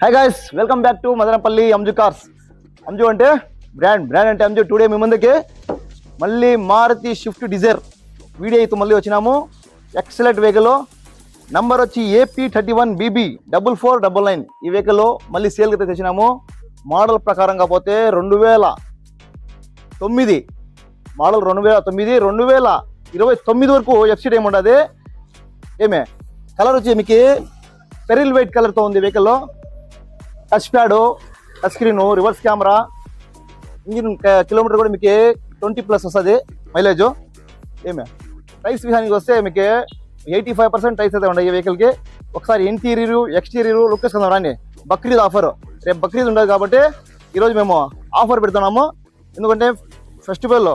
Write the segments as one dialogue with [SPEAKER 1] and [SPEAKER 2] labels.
[SPEAKER 1] Hi guys, welcome back to Madanapalle Anju cars. Anju అంటే brand అంటే Anju. Today మీ ముందుకి మళ్ళీ మారుతి స్విఫ్ట్ డిజైర్ వీడియో అయితే మళ్ళీ వచ్చినాము. ఎక్సలెంట్ వెహికల్, నంబర్ వచ్చి AP31BB 4499. ఈ వెహికల్ మళ్ళీ సేల్కి అయితే తెచ్చినాము. మోడల్ ప్రకారంగా పోతే 2009 మోడల్, 2029 వరకు ఎఫ్సీ టైం ఉండదు. ఏమే కలర్ వచ్చి మీకు పెరిల్ వైట్ కలర్తో ఉంది. వెహికల్లో touch pad, touch screen, reverse camera, engine kilometre కూడా మీకు 20+ వస్తుంది మైలేజ్. ఏమే టైర్స్ విషయానికి వస్తే మీకు 85% టైర్స్ అయితే ఉన్నాయి ఈ వెహికల్కి. ఒకసారి ఇంటీరియర్ ఎక్స్టీరియర్ లుక్ వేసుకుందాం రాండి. బక్రీద్ ఆఫర్, రేపు బక్రీద్ ఉండదు కాబట్టి ఈరోజు మేము ఆఫర్ పెడుతున్నాము. ఎందుకంటే ఫెస్టివల్లో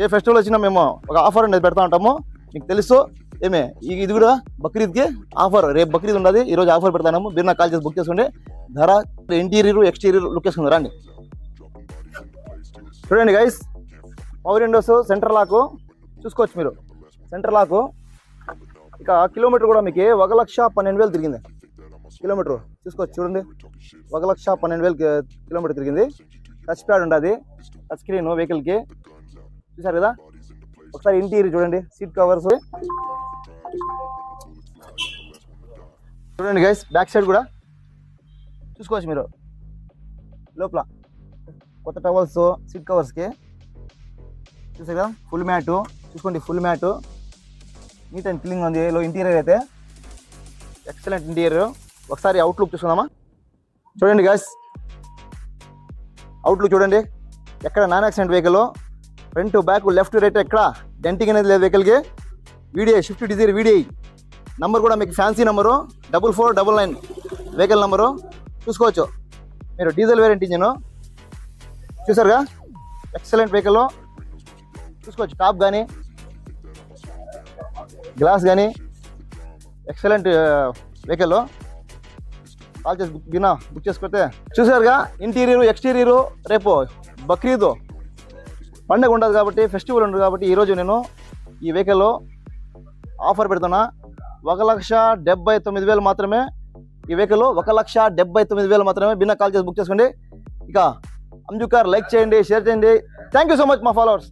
[SPEAKER 1] ఏ ఫెస్టివల్ వచ్చినా మేము ఒక ఆఫర్ అనేది పెడతా ఉంటాము, మీకు తెలుసు. ఏమే ఇది కూడా బక్రీద్కి ఆఫర్, రేపు బక్రీద్ ఉండదు, ఈరోజు ఆఫర్ పెడతాము. మీరు నాకు కాల్ చేసి బుక్ చేసుకోండి. ధర, ఇంటీరియర్ ఎక్స్టీరియర్ లుక్ వేసుకుందాం రండి. చూడండి guys, power windows, centre lock చూసుకోవచ్చు మీరు. సెంటర్ లాక్ ఇక కిలోమీటర్ కూడా మీకు 1,12,000 తిరిగింది. కిలోమీటర్ చూసుకోవచ్చు, చూడండి 1,12,000 కిలోమీటర్ తిరిగింది. టచ్ ప్యాడ్ ఉంటుంది, టచ్ స్క్రీన్ వెహికల్కి, చూసారు కదా. ఒకసారి ఇంటీరియర్ చూడండి, సీట్ కవర్స్ చూడండి గైస్. బ్యాక్ సైడ్ కూడా చూసుకోవచ్చు మీరు. లోపల కొత్త టవల్స్ సీట్ కవర్స్కి చూసారు కదా. ఫుల్ మ్యాటు చూసుకోండి, full mat neat and clean ఉంది. ఇంటీరియర్ అయితే ఎక్సలెంట్ ఇంటీరియర్. ఒకసారి అవుట్లుక్ చూసుకుందామా. చూడండి గైస్, అవుట్లుక్ చూడండి. ఎక్కడ non accident vehicle, front back left right ఎక్కడ డెంటింగ్ అనేది లేదు వెహికల్కి. VDI Swift Dzire VDI number కూడా మీకు ఫ్యాన్సీ నెంబరు 4499 వెహికల్ నెంబరు చూసుకోవచ్చు మీరు. డీజిల్ వేరియంట్ ఇంజిన్ చూసారుగా, ఎక్సలెంట్ వెహికల్ చూసుకోవచ్చు. టాప్ కానీ గ్లాస్ కానీ ఎక్సలెంట్ వెహికల్. కాల్ చేసి బుక్ చేసుకుంటే చూసారుగా. ఇంటీరియర్ ఎక్స్టీరియర్ రేపు బక్రీద్ పండుగ ఉండదు కాబట్టి, ఫెస్టివల్ ఉండదు కాబట్టి ఈరోజు నేను ఈ వెహికల్ ఆఫర్ పెడుతున్నా. 1,79,000 మాత్రమే ఈ వెహికల్. 1,79,000 మాత్రమే. బిన్నా కాల్ చేసి బుక్ చేసుకోండి. ఇక అంజు కార్ లైక్ చేయండి, షేర్ చేయండి. థ్యాంక్ యూ సో మచ్ మా ఫాలోవర్స్.